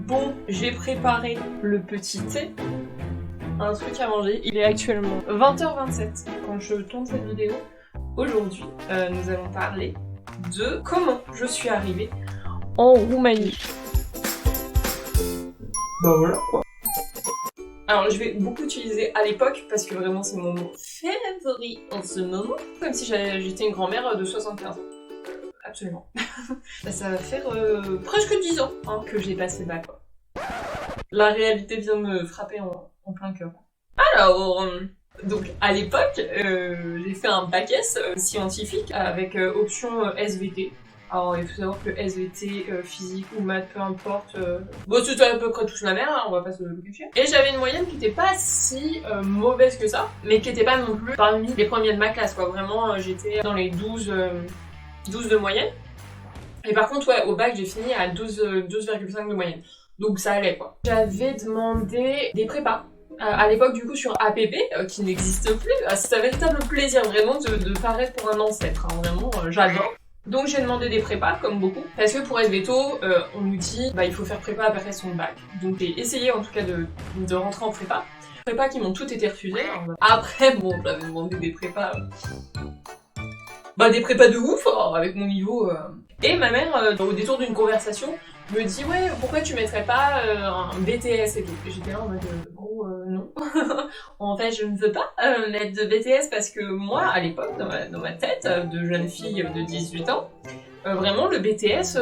Bon, j'ai préparé le petit thé, un truc à manger. Il est actuellement 20h27 quand je tourne cette vidéo. Aujourd'hui, nous allons parler de comment je suis arrivée en Roumanie. Bah voilà quoi. Alors je vais beaucoup utiliser à l'époque parce que vraiment c'est mon mot favori en ce moment. Comme si j'étais une grand-mère de 75 ans. Absolument. Bah, ça va faire presque 10 ans hein, que j'ai passé bac quoi. La réalité vient de me frapper en plein cœur. Alors, donc à l'époque, j'ai fait un bac S scientifique avec option SVT. Alors il faut savoir que SVT, physique ou maths, peu importe, bon c'était à peu près tous la merde, hein, on va pas se le cacher. Et j'avais une moyenne qui était pas si mauvaise que ça, mais qui était pas non plus parmi les premiers de ma classe quoi. Vraiment j'étais dans les 12 de moyenne. Et par contre ouais, au bac j'ai fini à 12,5 de moyenne. Donc ça allait quoi. J'avais demandé des prépas. À l'époque du coup sur APB, qui n'existe plus. C'est un véritable plaisir vraiment de paraître pour un ancêtre, hein. Vraiment j'adore. Donc j'ai demandé des prépas, comme beaucoup, parce que pour SVTO, on nous dit bah il faut faire prépa après son bac. Donc j'ai essayé en tout cas de rentrer en prépa. Prépas qui m'ont toutes été refusées. Après bon, j'avais demandé des prépas... des prépas de ouf, avec mon niveau... Et ma mère, au détour d'une conversation, me dit ouais pourquoi tu mettrais pas un BTS et tout. Et j'étais là en mode gros non. En fait je ne veux pas mettre de BTS parce que moi à l'époque dans ma tête de jeune fille de 18 ans, vraiment le BTS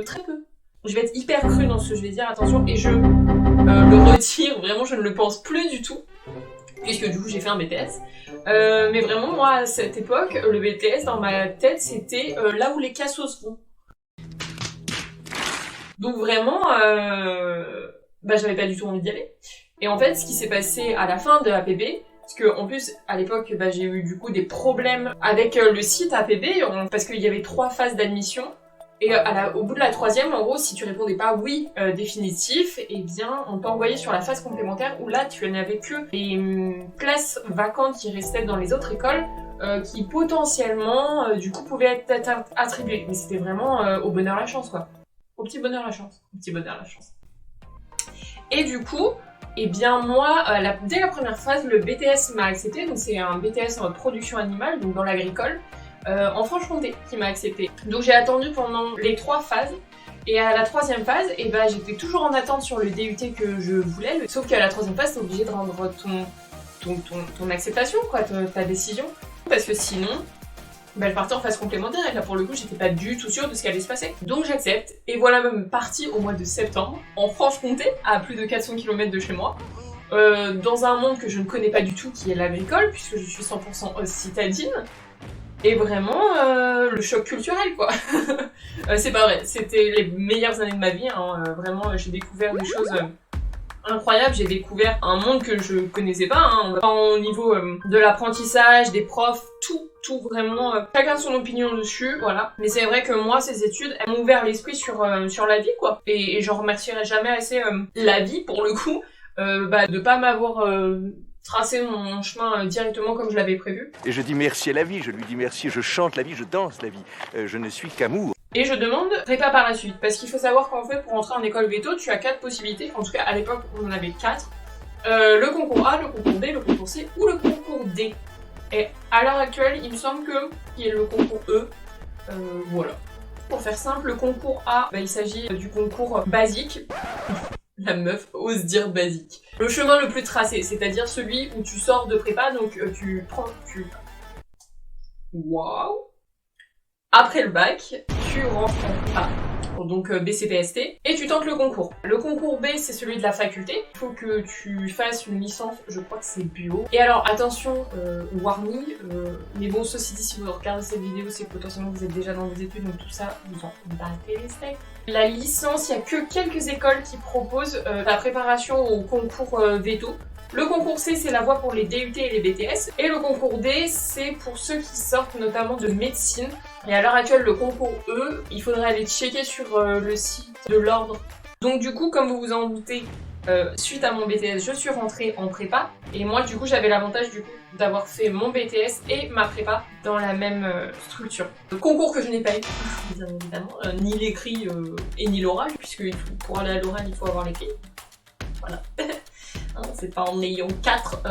très peu. Je vais être hyper crue dans ce que je vais dire, attention, et je le retire, vraiment je ne le pense plus du tout. Puisque du coup j'ai fait un BTS. Mais vraiment moi à cette époque, le BTS dans ma tête c'était là où les cassos vont. Donc vraiment, j'avais pas du tout envie d'y aller. Et en fait, ce qui s'est passé à la fin de APB, parce que en plus à l'époque, j'ai eu du coup des problèmes avec le site APB, parce qu'il y avait 3 phases d'admission. Et au bout de la 3e, en gros, si tu répondais pas oui définitif, eh bien on t'envoyait sur la phase complémentaire où là tu n'avais que les places vacantes qui restaient dans les autres écoles qui potentiellement du coup pouvaient être attribuées. Mais c'était vraiment au bonheur la chance quoi. Au petit bonheur la chance. Au petit bonheur la chance. Et du coup, eh bien moi, dès la première phase, le BTS m'a accepté. Donc c'est un BTS en production animale, donc dans l'agricole. En Franche-Comté qui m'a accepté. Donc j'ai attendu pendant les 3 phases et à la 3e phase, j'étais toujours en attente sur le DUT que je voulais, sauf qu'à la 3e phase t'es obligé de rendre ton acceptation, quoi, ta décision, parce que sinon je partais en phase complémentaire et là pour le coup j'étais pas du tout sûre de ce qui allait se passer. Donc j'accepte et voilà même partie au mois de septembre en Franche-Comté à plus de 400 km de chez moi. Dans un monde que je ne connais pas du tout qui est l'agricole puisque je suis 100% citadine. Et vraiment, le choc culturel quoi. C'est pas vrai, c'était les meilleures années de ma vie, hein. Vraiment j'ai découvert des choses incroyables, j'ai découvert un monde que je connaissais pas, hein. Au niveau de l'apprentissage, des profs, tout vraiment, chacun son opinion dessus, voilà. Mais c'est vrai que moi, ces études, elles m'ont ouvert l'esprit sur la vie quoi. Et j'en remercierai jamais assez la vie pour le coup, de pas m'avoir... tracer mon chemin directement comme je l'avais prévu. Et je dis merci à la vie, je lui dis merci, je chante la vie, je danse la vie. Je ne suis qu'amour. Et je demande prépa par la suite, parce qu'il faut savoir qu'en fait, pour entrer en école veto, tu as 4 possibilités, en tout cas à l'époque, on en avait 4. Le concours A, le concours B, le concours C ou le concours D. Et à l'heure actuelle, il me semble qu'il y a le concours E. Voilà. Pour faire simple, le concours A, il s'agit du concours basique. La meuf ose dire basique. Le chemin le plus tracé, c'est-à-dire celui où tu sors de prépa, donc Waouh. Après le bac, tu rentres en prépa, donc BCPST, et tu tentes le concours. Le concours B, c'est celui de la faculté. Il faut que tu fasses une licence, je crois que c'est bio. Et alors, attention, warning, mais bon, ceci dit, si vous regardez cette vidéo, c'est que potentiellement vous êtes déjà dans vos études, donc tout ça, vous en battez les steaks. La licence, il n'y a que quelques écoles qui proposent la préparation au concours veto. Le concours C, c'est la voie pour les DUT et les BTS. Et le concours D, c'est pour ceux qui sortent notamment de médecine. Et à l'heure actuelle, le concours E, il faudrait aller checker sur le site de l'ordre. Donc du coup, comme vous vous en doutez, suite à mon BTS, je suis rentrée en prépa. Et moi du coup j'avais l'avantage du coup d'avoir fait mon BTS et ma prépa dans la même structure. Le concours que je n'ai pas eu, bien évidemment, ni l'écrit et ni l'oral, puisque pour aller à l'oral il faut avoir l'écrit. Voilà. Hein, c'est pas en ayant 4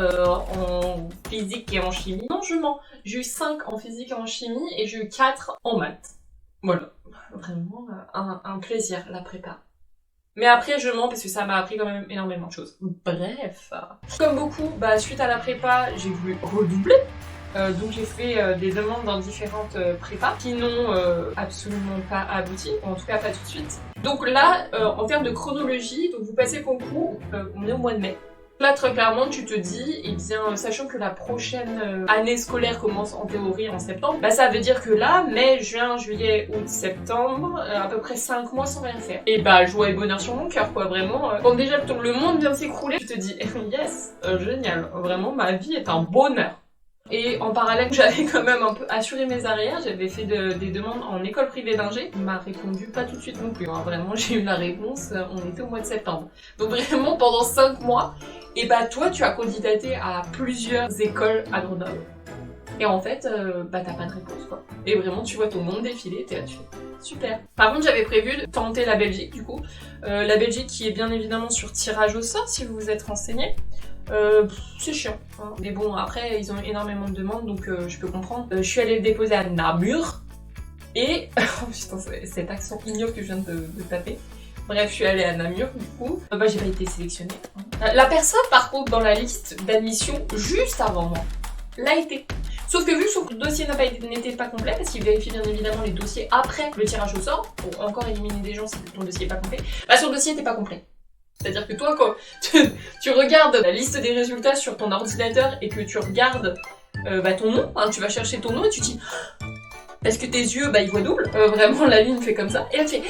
en physique et en chimie. Non, je mens. J'ai eu 5 en physique et en chimie et j'ai eu 4 en maths. Voilà. Vraiment un plaisir, la prépa. Mais après, je mens parce que ça m'a appris quand même énormément de choses. Bref. Comme beaucoup, suite à la prépa, j'ai voulu redoubler. Donc j'ai fait des demandes dans différentes prépas qui n'ont absolument pas abouti, ou en tout cas pas tout de suite. Donc là, en termes de chronologie, donc vous passez le concours, on est au mois de mai. Là, très clairement, tu te dis, eh bien, sachant que la prochaine année scolaire commence en théorie en septembre, ça veut dire que là, mai, juin, juillet, août, septembre, à peu près 5 mois sans rien faire. Et joie et bonheur sur mon cœur, quoi, vraiment. Quand déjà le monde vient de s'écrouler, tu te dis, yes, génial, vraiment, ma vie est un bonheur. Et en parallèle, j'avais quand même un peu assuré mes arrières, j'avais fait des demandes en école privée d'ingé. Il m'a répondu pas tout de suite non plus, hein. Vraiment j'ai eu la réponse, on était au mois de septembre. Donc vraiment pendant 5 mois, et toi tu as candidaté à plusieurs écoles à Grenoble. Et en fait, t'as pas de réponse quoi. Et vraiment tu vois ton monde défiler, t'es là, tu fais super. Par contre j'avais prévu de tenter la Belgique du coup. La Belgique qui est bien évidemment sur tirage au sort si vous vous êtes renseigné. C'est chiant, hein. Mais bon, après, ils ont énormément de demandes, donc je peux comprendre. Je suis allée le déposer à Namur, et... oh putain, cet accent ignoble que je viens de taper. Bref, je suis allée à Namur, du coup. J'ai pas été sélectionnée. La personne, par contre, dans la liste d'admission, juste avant moi, l'a été. Sauf que vu que son dossier n'était pas complet, parce qu'il vérifie bien évidemment les dossiers après le tirage au sort, pour encore éliminer des gens si ton dossier n'est pas complet, son dossier n'était pas complet. C'est-à-dire que toi, quand tu regardes la liste des résultats sur ton ordinateur et que tu regardes ton nom, hein, tu vas chercher ton nom et tu te dis est-ce que tes yeux, ils voient double. Vraiment, la ligne fait comme ça. Et là, tu fais...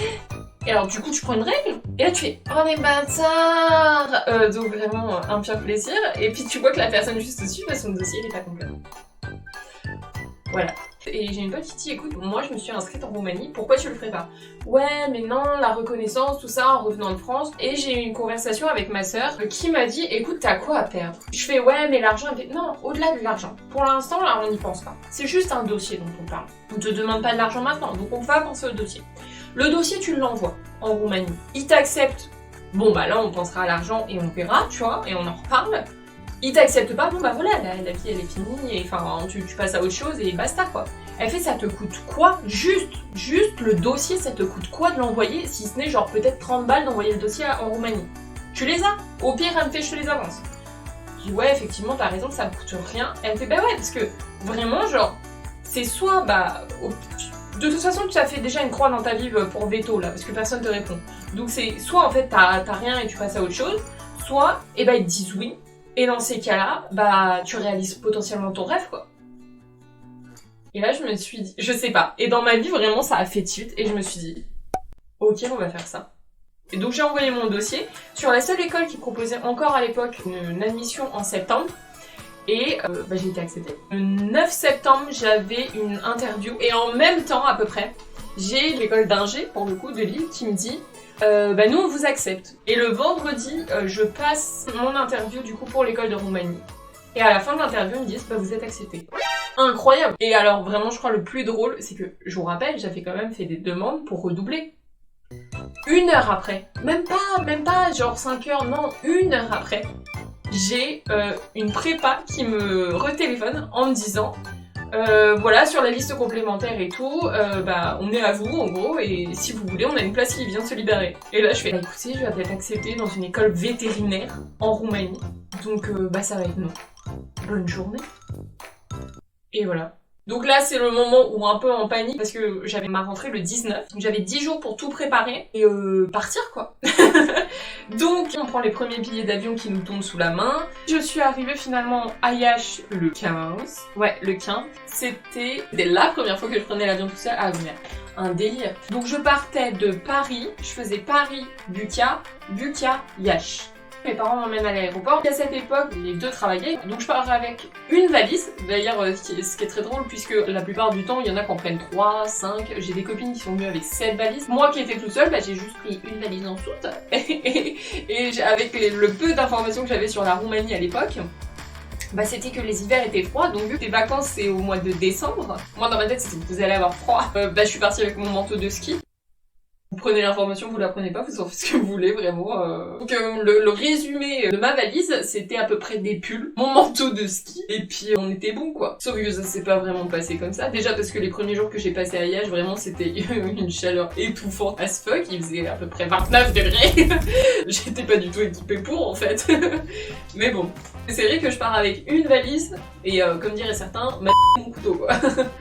Et alors, du coup, tu prends une règle. Et là, tu fais oh, les bâtards. Donc, vraiment, un pire plaisir. Et puis, tu vois que la personne juste dessus, son dossier, il est pas complet. Voilà. Et j'ai une pote qui dit écoute, moi je me suis inscrite en Roumanie, pourquoi tu le ferais pas? Ouais, mais non, la reconnaissance, tout ça, en revenant de France. Et j'ai eu une conversation avec ma sœur qui m'a dit écoute, t'as quoi à perdre? Je fais ouais, mais l'argent, elle fait non, au-delà de l'argent. Pour l'instant, là, on n'y pense pas. C'est juste un dossier dont on parle. On te demande pas de l'argent maintenant, donc on va penser au dossier. Le dossier, tu l'envoies en Roumanie. Il t'accepte. Bon, là, on pensera à l'argent et on verra, tu vois, et on en reparle. Il t'accepte pas, bon voilà, la vie elle est finie, et enfin tu passes à autre chose et basta quoi. Elle fait ça te coûte quoi? Juste le dossier, ça te coûte quoi de l'envoyer, si ce n'est genre peut-être 30 balles d'envoyer le dossier en Roumanie. Tu les as? Au pire elle me fait je te les avance. Je dis ouais effectivement t'as raison, ça me coûte rien. Elle me fait ouais parce que vraiment genre c'est soit de toute façon tu as fait déjà une croix dans ta vie pour veto là parce que personne te répond. Donc c'est soit en fait t'as rien et tu passes à autre chose, soit ils te disent oui. Et dans ces cas-là, tu réalises potentiellement ton rêve, quoi. Et là, je me suis dit, je sais pas. Et dans ma vie, vraiment, ça a fait tilt. Et je me suis dit, ok, on va faire ça. Et donc, j'ai envoyé mon dossier sur la seule école qui proposait encore à l'époque une admission en septembre. Et j'ai été acceptée. Le 9 septembre, j'avais une interview. Et en même temps, à peu près, j'ai l'école d'ingé, pour le coup, de Lille, qui me dit... nous on vous accepte. Et le vendredi, je passe mon interview du coup pour l'école de Roumanie. Et à la fin de l'interview, ils me disent vous êtes accepté. Incroyable. Et alors vraiment je crois le plus drôle, c'est que je vous rappelle, j'avais quand même fait des demandes pour redoubler. 1 heure après, même pas genre 5 heures, non, 1 heure après, j'ai une prépa qui me retéléphone en me disant voilà, sur la liste complémentaire et tout, on est à vous en gros, et si vous voulez, on a une place qui vient de se libérer. Et là, je fais écoutez, je vais être acceptée dans une école vétérinaire en Roumanie, donc ça va être non. Bonne journée. Et voilà. Donc là, c'est le moment où un peu en panique, parce que j'avais ma rentrée le 19, donc j'avais 10 jours pour tout préparer et partir quoi. Donc on prend les premiers billets d'avion qui nous tombent sous la main. Je suis arrivée finalement à Iași le 15. Ouais, le 15. C'était la première fois que je prenais l'avion tout seul. Ah merde, un délire. Donc je partais de Paris, je faisais Paris-Bucha, Bucha-Iași. Mes parents m'emmènent à l'aéroport. À cette époque, les deux travaillaient, donc je pars avec une valise. D'ailleurs, ce qui est très drôle, puisque la plupart du temps, il y en a qui en prennent 3, 5. J'ai des copines qui sont venues avec 7 valises. Moi qui étais toute seule, j'ai juste pris une valise en soute. Et avec le peu d'informations que j'avais sur la Roumanie à l'époque, bah c'était que les hivers étaient froids, donc vu que les vacances c'est au mois de décembre, moi dans ma tête c'était que vous allez avoir froid, bah je suis partie avec mon manteau de ski. Vous prenez l'information, vous la prenez pas, vous en faites ce que vous voulez, vraiment. Donc le résumé de ma valise, c'était à peu près des pulls, mon manteau de ski, et puis on était bon quoi. Sauf que ça s'est pas vraiment passé comme ça. Déjà parce que les premiers jours que j'ai passé à Liège, vraiment c'était une chaleur étouffante as fuck, il faisait à peu près 29 degrés. J'étais pas du tout équipée pour en fait. Mais bon. C'est vrai que je pars avec une valise, et comme diraient certains, mon couteau quoi.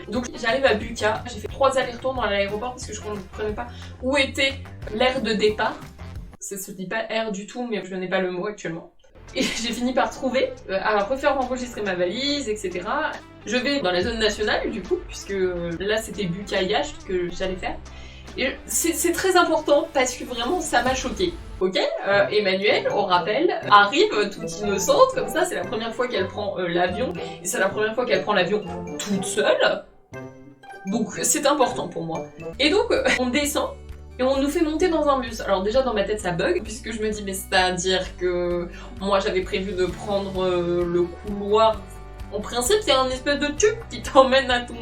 Donc j'arrive à Buka, j'ai fait 3 allers-retours dans l'aéroport parce que je comprenais pas où était l'aire de départ. Ça se dit pas air du tout, mais je n'ai pas le mot actuellement. Et j'ai fini par trouver, à refaire enregistrer ma valise, etc. Je vais dans la zone nationale du coup, puisque là c'était Buka-Liège que j'allais faire. Et c'est très important parce que vraiment ça m'a choquée. Ok, Emmanuelle, on rappelle, arrive toute innocente, comme ça, c'est la première fois qu'elle prend l'avion, et c'est la première fois qu'elle prend l'avion toute seule. Donc c'est important pour moi. Et donc on descend, et on nous fait monter dans un bus. Alors déjà dans ma tête ça bug, puisque je me dis mais c'est-à-dire que moi j'avais prévu de prendre le couloir. En principe il y a un espèce de tube qui t'emmène à ton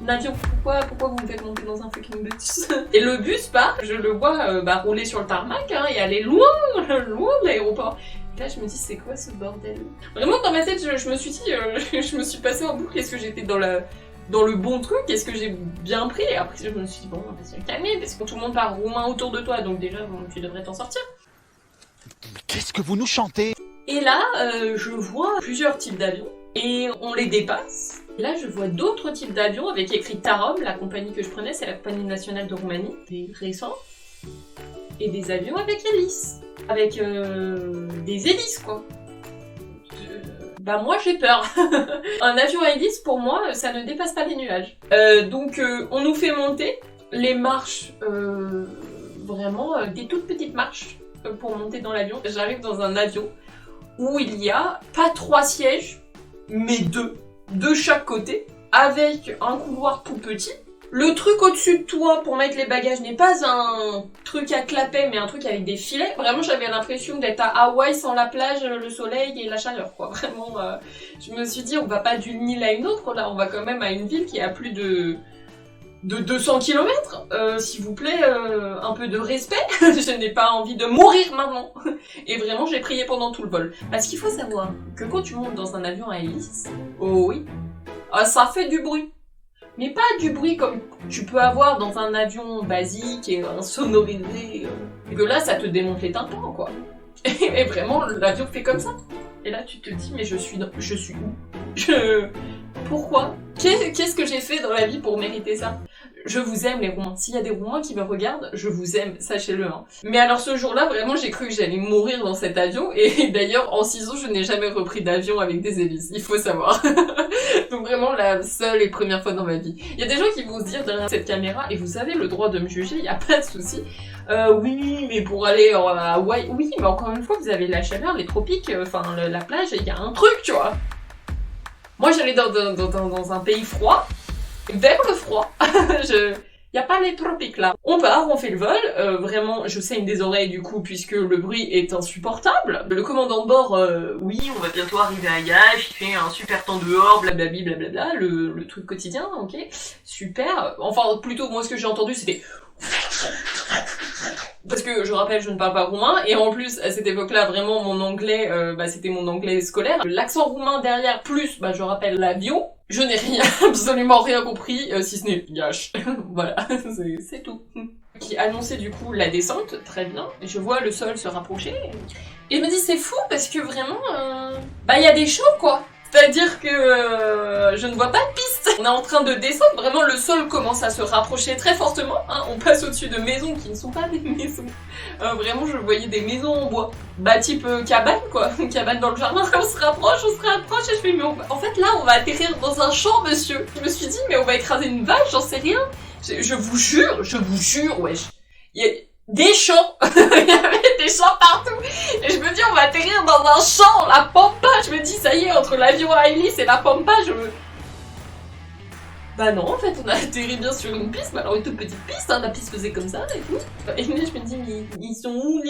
avion. Pourquoi vous me faites monter dans un fucking bus? Et le bus part, je le vois rouler sur le tarmac hein, et aller loin de l'aéroport. Et là je me dis c'est quoi ce bordel? Vraiment dans ma tête je me suis dit, je me suis passée en boucle, est-ce que j'étais dans le bon truc, est-ce que j'ai bien pris? Et après je me suis dit bon on va se calmer parce que tout le monde parle roumain autour de toi donc déjà bon, tu devrais t'en sortir. Qu'est-ce que vous nous chantez? Et là je vois plusieurs types d'avions et on les dépasse. Et là je vois d'autres types d'avions avec écrit Tarom, la compagnie que je prenais c'est la compagnie nationale de Roumanie, des récents, et des avions avec hélices, avec des hélices quoi. Bah moi j'ai peur. Un avion à hélice pour moi ça ne dépasse pas les nuages. Donc on nous fait monter les marches, vraiment des toutes petites marches pour monter dans l'avion. J'arrive dans un avion où il y a pas 3 sièges mais 2 de chaque côté avec un couloir tout petit. Le truc au-dessus de toi pour mettre les bagages n'est pas un truc à clapet, mais un truc avec des filets. Vraiment, j'avais l'impression d'être à Hawaï sans la plage, le soleil et la chaleur, quoi. Vraiment, je me suis dit, on va pas d'une île à une autre, là. On va quand même à une ville qui a plus de 200 km. S'il vous plaît, un peu de respect. Je n'ai pas envie de mourir maintenant. Et vraiment, j'ai prié pendant tout le vol. Parce qu'il faut savoir que quand tu montes dans un avion à hélice, oh oui, ça fait du bruit. Mais pas du bruit comme tu peux avoir dans un avion basique et insonorisé. Et que là, ça te démonte les tympans, quoi. Et vraiment, l'avion fait comme ça. Et là, tu te dis, mais je suis où? Pourquoi? Qu'est-ce que j'ai fait dans la vie pour mériter ça? Je vous aime les Roumains. S'il y a des Roumains qui me regardent, je vous aime, sachez-le. Hein. Mais alors ce jour-là, vraiment, j'ai cru que j'allais mourir dans cet avion. Et d'ailleurs, en 6 ans, je n'ai jamais repris d'avion avec des hélices. Il faut savoir. Donc vraiment, la seule et première fois dans ma vie. Il y a des gens qui vont se dire derrière cette caméra, et vous avez le droit de me juger, il n'y a pas de souci. Oui, mais pour aller à Hawaï, oui, mais encore une fois, vous avez la chaleur, les tropiques, enfin la plage, il y a un truc, tu vois. Moi, j'allais dans un pays froid, vers le froid. Y a pas les tropiques là. On part, on fait le vol. Vraiment, je saigne des oreilles du coup puisque le bruit est insupportable. Le commandant de bord, oui, on va bientôt arriver à Liège. Il fait un super temps dehors, blablabla, blablabla. Le truc quotidien, ok, super. Enfin, plutôt moi, ce que j'ai entendu, c'était parce que je rappelle, je ne parle pas roumain, et en plus, à cette époque-là, vraiment, mon anglais, c'était mon anglais scolaire. L'accent roumain derrière, plus, je rappelle l'avion, je n'ai absolument rien compris, si ce n'est Liège. Voilà, c'est tout. Qui annonçait du coup la descente, très bien, et je vois le sol se rapprocher, et je me dis, c'est fou, parce que vraiment, y a des champs, quoi. C'est-à-dire que je ne vois pas de piste. On est en train de descendre, vraiment le sol commence à se rapprocher très fortement. Hein. On passe au-dessus de maisons qui ne sont pas des maisons. Vraiment, je voyais des maisons en bois. Type cabane, quoi. Cabane dans le jardin. On se rapproche, et je fais, mais en fait là, on va atterrir dans un champ, monsieur. Je me suis dit, mais on va écraser une vache, j'en sais rien. Je vous jure, wesh. Il y a des champs. Il y avait des champs partout. Et je me dis, on va atterrir dans un champ, la pampa. Je me dis, ça y est, entre l'avion à hélice et la pampa, Bah non, en fait, on a atterri bien sur une piste, mais alors une toute petite piste, hein, la piste faisait comme ça et tout. Et là, je me dis, mais ils sont où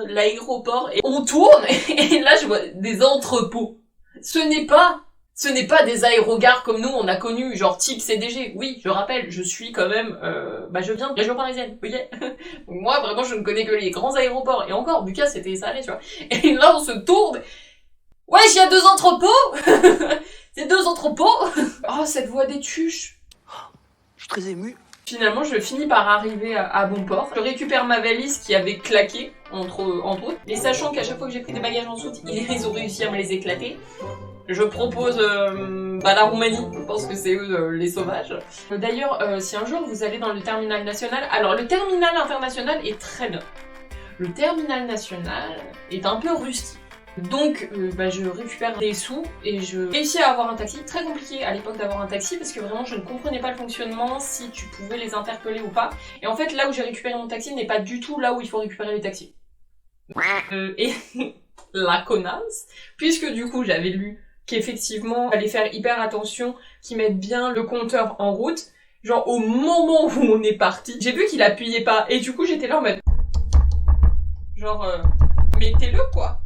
l'aéroport? Et on tourne, et là, je vois des entrepôts. Ce n'est pas des aérogares comme nous, on a connu, genre type CDG. Oui, je rappelle, je suis quand même, je viens de région parisienne, ok. Moi, vraiment, je ne connais que les grands aéroports. Et encore, Lucas, c'était salé, tu vois. Et là, on se tourne. Ouais, il y a 2 entrepôts. C'est 2 entrepôts. Oh, cette voix des tuches. Je suis très ému. Finalement, je finis par arriver à bon port. Je récupère ma valise qui avait claqué, entre autres. Et sachant qu'à chaque fois que j'ai pris des bagages en soute, ils ont réussi à me les éclater. Je propose la Roumanie, je pense que c'est eux les sauvages. D'ailleurs, si un jour vous allez dans le terminal national, alors le terminal international est très bien. Le terminal national est un peu rustique. Donc je récupère des sous et je réussis à avoir un taxi. Très compliqué à l'époque d'avoir un taxi parce que vraiment je ne comprenais pas le fonctionnement, si tu pouvais les interpeller ou pas. Et en fait là où j'ai récupéré mon taxi n'est pas du tout là où il faut récupérer les taxis. Et la connasse, puisque du coup j'avais lu qu'effectivement fallait faire hyper attention, qu'ils mettent bien le compteur en route. Genre au moment où on est parti, j'ai vu qu'il appuyait pas et du coup j'étais là en mode genre mettez-le quoi.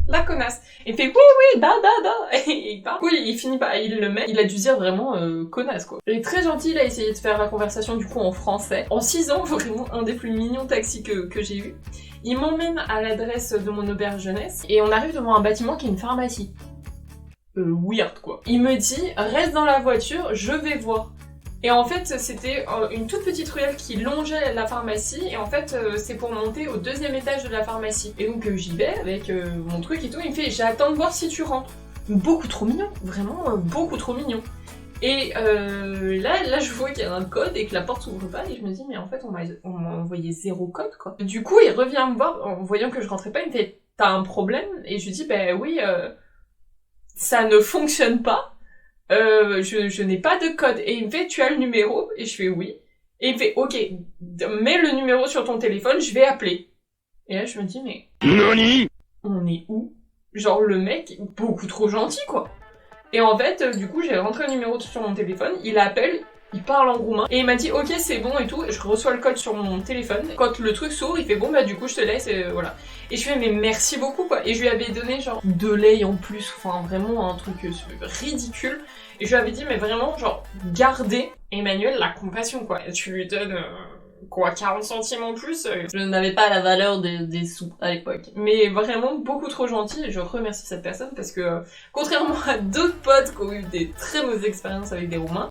La connasse. Il fait oui, da. Et il part. Oui, il finit pas, il le met. Il a dû dire vraiment connasse quoi. Il est très gentil, il a essayé de faire la conversation du coup en français. En 6 ans, vraiment un des plus mignons taxis que j'ai eu. Il m'emmène à l'adresse de mon auberge jeunesse et on arrive devant un bâtiment qui est une pharmacie. Weird quoi. Il me dit reste dans la voiture, je vais voir. Et en fait, c'était une toute petite ruelle qui longeait la pharmacie, et en fait, c'est pour monter au 2e étage de la pharmacie. Et donc j'y vais avec mon truc et tout, il me fait « J'attends de voir si tu rentres ». Beaucoup trop mignon, vraiment beaucoup trop mignon. Et là, je vois qu'il y a un code et que la porte s'ouvre pas, et je me dis « Mais en fait, on m'a envoyé 0 code, quoi ». Du coup, il revient me voir, en voyant que je rentrais pas, il me fait « T'as un problème ?» Et je lui dis « Ben oui, ça ne fonctionne pas. Je n'ai pas de code. » Et il me fait, tu as le numéro? Et je fais oui. Et il me fait, ok, mets le numéro sur ton téléphone, je vais appeler. Et là, je me dis, mais... Nani? On est où? Genre, le mec, beaucoup trop gentil, quoi. Et en fait, du coup, j'ai rentré le numéro sur mon téléphone, il appelle, il parle en roumain, et il m'a dit, ok, c'est bon et tout, et je reçois le code sur mon téléphone. Quand le truc s'ouvre, il fait, bon, bah, du coup, je te laisse, et voilà. Et je fais, mais merci beaucoup, quoi. Et je lui avais donné, genre, 2 lait en plus, enfin, vraiment un truc ridicule. Et je lui avais dit, mais vraiment, genre, gardez, Emmanuel, la compassion, quoi. Tu lui donnes, 40 centimes en plus. Je n'avais pas la valeur des sous à l'époque. Mais vraiment, beaucoup trop gentil, et je remercie cette personne, parce que, contrairement à d'autres potes qui ont eu des très mauvaises expériences avec des Roumains,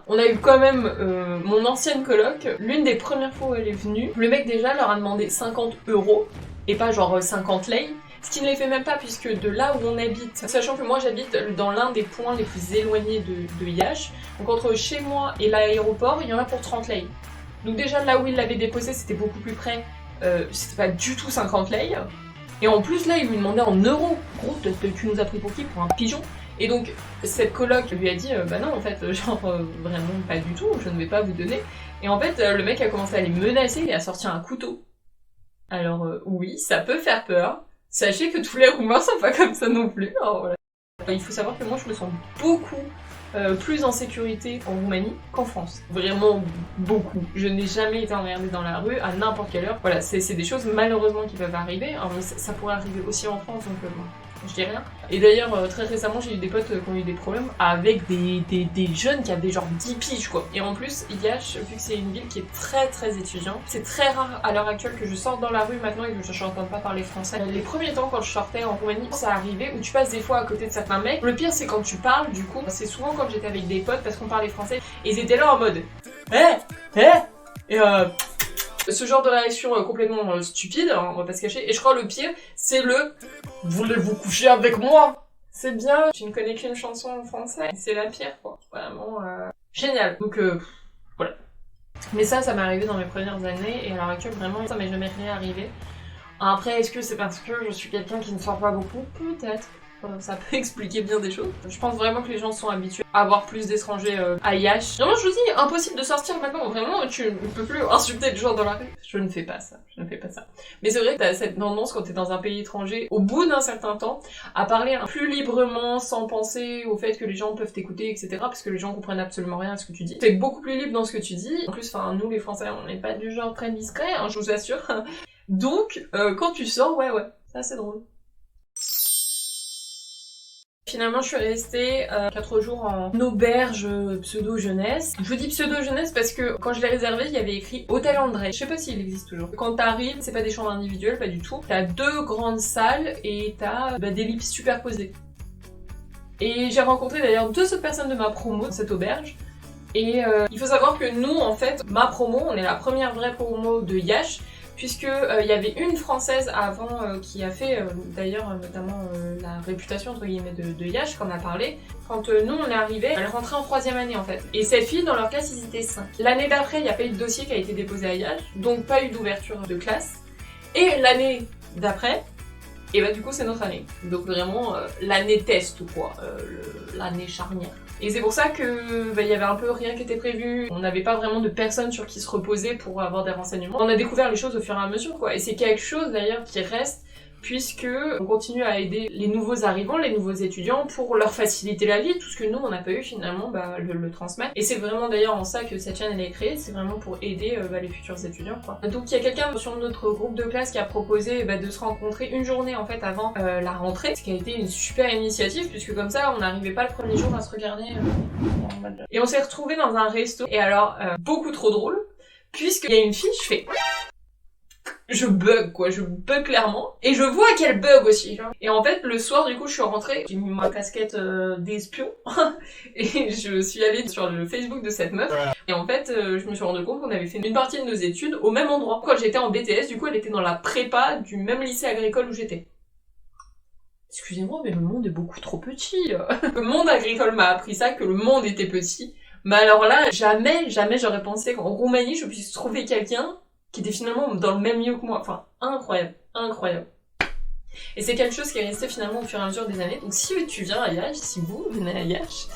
on a eu quand même mon ancienne coloc, l'une des premières fois où elle est venue, le mec déjà leur a demandé 50 €, et pas genre 50 lei, ce qui ne les fait même pas puisque de là où on habite, sachant que moi j'habite dans l'un des points les plus éloignés de Iași, donc entre chez moi et l'aéroport, il y en a pour 30 lei. Donc déjà là où il l'avait déposé c'était beaucoup plus près, c'était pas du tout 50 lei, et en plus là il lui demandait en euros, gros tu nous as pris pour qui? Pour un pigeon? Et donc, cette coloc lui a dit bah non, en fait, genre, vraiment pas du tout, je ne vais pas vous donner. Et en fait, le mec a commencé à les menacer et a sorti un couteau. Alors, oui, ça peut faire peur. Sachez que tous les Roumains sont pas comme ça non plus. Alors, voilà. Il faut savoir que moi, je me sens beaucoup plus en sécurité en Roumanie qu'en France. Vraiment beaucoup. Je n'ai jamais été emmerdée dans la rue à n'importe quelle heure. Voilà, c'est des choses malheureusement qui peuvent arriver. Alors, ça pourrait arriver aussi en France, donc bon. Je dis rien. Et d'ailleurs, très récemment, j'ai eu des potes qui ont eu des problèmes avec des jeunes qui avaient genre 10 piges, quoi. Et en plus, Iași, vu que c'est une ville qui est très très étudiante, c'est très rare à l'heure actuelle que je sorte dans la rue maintenant et que je n'entende pas parler français. Les premiers temps, quand je sortais en Roumanie, ça arrivait où tu passes des fois à côté de certains mecs. Le pire, c'est quand tu parles, du coup, c'est souvent quand j'étais avec des potes parce qu'on parlait français, et ils étaient là en mode et ce genre de réaction complètement stupide, hein, on va pas se cacher. Et je crois le pire, c'est le « Voulez-vous coucher avec moi ?» C'est bien, tu ne connais qu'une chanson en français, c'est la pire, quoi. Vraiment, génial. Donc, voilà. Mais ça m'est arrivé dans mes premières années, et à l'heure actuelle, vraiment, ça m'est jamais réarrivé. Après, est-ce que c'est parce que je suis quelqu'un qui ne sort pas beaucoup? Peut-être. Ça peut expliquer bien des choses. Je pense vraiment que les gens sont habitués à avoir plus d'étrangers à Iași. Vraiment, je vous dis, impossible de sortir maintenant. Vraiment, tu ne peux plus insulter les gens dans la rue. Je ne fais pas ça. Je ne fais pas ça. Mais c'est vrai que t'as cette tendance, quand t'es dans un pays étranger, au bout d'un certain temps, à parler plus librement, sans penser au fait que les gens peuvent t'écouter, etc. Parce que les gens comprennent absolument rien à ce que tu dis. T'es beaucoup plus libre dans ce que tu dis. En plus, enfin, nous, les Français, on n'est pas du genre très discret, hein, je vous assure. Donc, quand tu sors, ouais, ça c'est drôle. Finalement, je suis restée 4 jours en auberge pseudo-jeunesse. Je vous dis pseudo-jeunesse parce que quand je l'ai réservé, il y avait écrit Hôtel André. Je sais pas s'il existe toujours. Quand t'arrives, c'est pas des chambres individuelles, pas du tout. T'as 2 grandes salles et t'as des lits superposés. Et j'ai rencontré d'ailleurs 2 autres personnes de ma promo dans cette auberge. Et il faut savoir que nous, en fait, ma promo, on est la première vraie promo de Yash, puisque il y avait une française avant qui a fait d'ailleurs notamment la réputation entre guillemets de Yash, qu'on a parlé. Quand nous on est arrivés, elle rentrait en 3e année en fait. Et cette fille, dans leur classe, ils étaient 5. L'année d'après, il n'y a pas eu de dossier qui a été déposé à Yash, donc pas eu d'ouverture de classe. Et l'année d'après, et bah du coup c'est notre année. Donc vraiment l'année test ou quoi, l'année charnière. Et c'est pour ça que il y avait un peu rien qui était prévu. On n'avait pas vraiment de personne sur qui se reposer pour avoir des renseignements. On a découvert les choses au fur et à mesure quoi. Et c'est quelque chose d'ailleurs qui reste, puisque on continue à aider les nouveaux arrivants, les nouveaux étudiants pour leur faciliter la vie, tout ce que nous on n'a pas eu finalement, le transmettre. Et c'est vraiment d'ailleurs en ça que cette chaîne elle est créée, c'est vraiment pour aider les futurs étudiants quoi. Donc il y a quelqu'un sur notre groupe de classe qui a proposé de se rencontrer une journée en fait avant la rentrée, ce qui a été une super initiative puisque comme ça on n'arrivait pas le premier jour à se regarder. Et on s'est retrouvés dans un resto, et alors beaucoup trop drôle, puisqu'il y a une fille, je bug quoi, je bug clairement, et je vois qu'elle bug aussi, genre. Et en fait le soir du coup je suis rentrée, j'ai mis ma casquette d'espion et je suis allée sur le Facebook de cette meuf, et en fait je me suis rendu compte qu'on avait fait une partie de nos études au même endroit. Quand j'étais en BTS, du coup elle était dans la prépa du même lycée agricole où j'étais. Excusez-moi mais le monde est beaucoup trop petit. Le monde agricole m'a appris ça, que le monde était petit, mais alors là jamais j'aurais pensé qu'en Roumanie je puisse trouver quelqu'un qui était finalement dans le même milieu que moi. Enfin, incroyable, incroyable. Et c'est quelque chose qui est resté finalement au fur et à mesure des années. Donc si tu viens à Yash, si vous venez à Yash,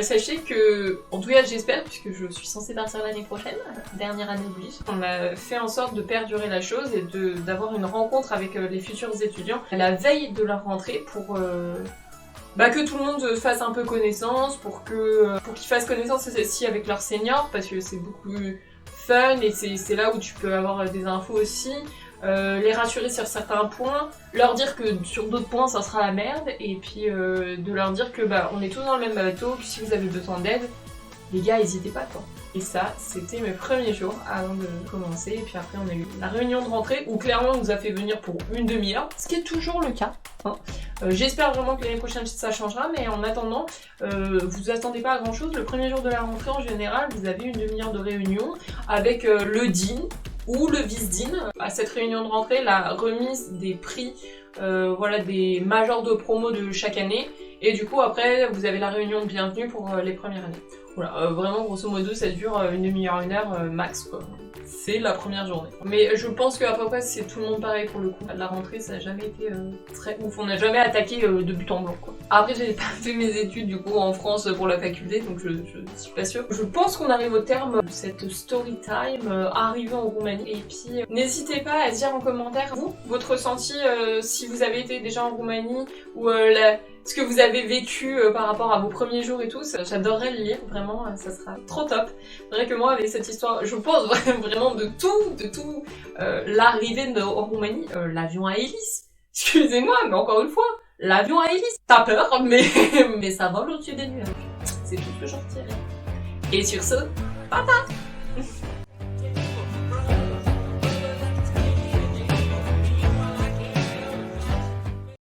sachez que, en tout cas j'espère, puisque je suis censée partir l'année prochaine, dernière année oblige, on a fait en sorte de perdurer la chose et d'avoir une rencontre avec les futurs étudiants à la veille de leur rentrée pour que tout le monde fasse un peu connaissance, pour qu'ils fassent connaissance aussi avec leurs seniors, parce que c'est beaucoup fun et c'est là où tu peux avoir des infos aussi, les rassurer sur certains points, leur dire que sur d'autres points ça sera la merde, et puis de leur dire que on est tous dans le même bateau, que si vous avez besoin d'aide, les gars n'hésitez pas quoi. Et ça, c'était mes premiers jours avant de commencer, et puis après on a eu la réunion de rentrée où clairement on nous a fait venir pour une demi-heure, ce qui est toujours le cas. Hein. J'espère vraiment que l'année prochaine ça changera, mais en attendant, vous attendez pas à grand chose. Le premier jour de la rentrée en général, vous avez une demi-heure de réunion avec le dean ou le vice-dean. À cette réunion de rentrée, la remise des prix des majors de promo de chaque année, et du coup après vous avez la réunion de bienvenue pour les premières années. Voilà, vraiment grosso modo ça dure une demi-heure, 1 heure max quoi. C'est la première journée. Mais je pense qu'à peu près c'est tout le monde pareil pour le coup. La rentrée ça a jamais été très ouf, on n'a jamais attaqué de but en blanc quoi. Après j'ai pas fait mes études du coup en France pour la faculté, donc je suis pas sûre. Je pense qu'on arrive au terme de cette story time arrivée en Roumanie, et puis n'hésitez pas à dire en commentaire votre ressenti si vous avez été déjà en Roumanie, ou ce que vous avez vécu par rapport à vos premiers jours et tout. J'adorerais le lire, vraiment, ça sera trop top. C'est vrai que moi, avec cette histoire, je pense vraiment de tout, l'arrivée en Roumanie, l'avion à hélice. Excusez-moi, mais encore une fois, l'avion à hélice. T'as peur, mais ça vole au-dessus des nuages. C'est tout ce que j'en retire. Et sur ce, papa!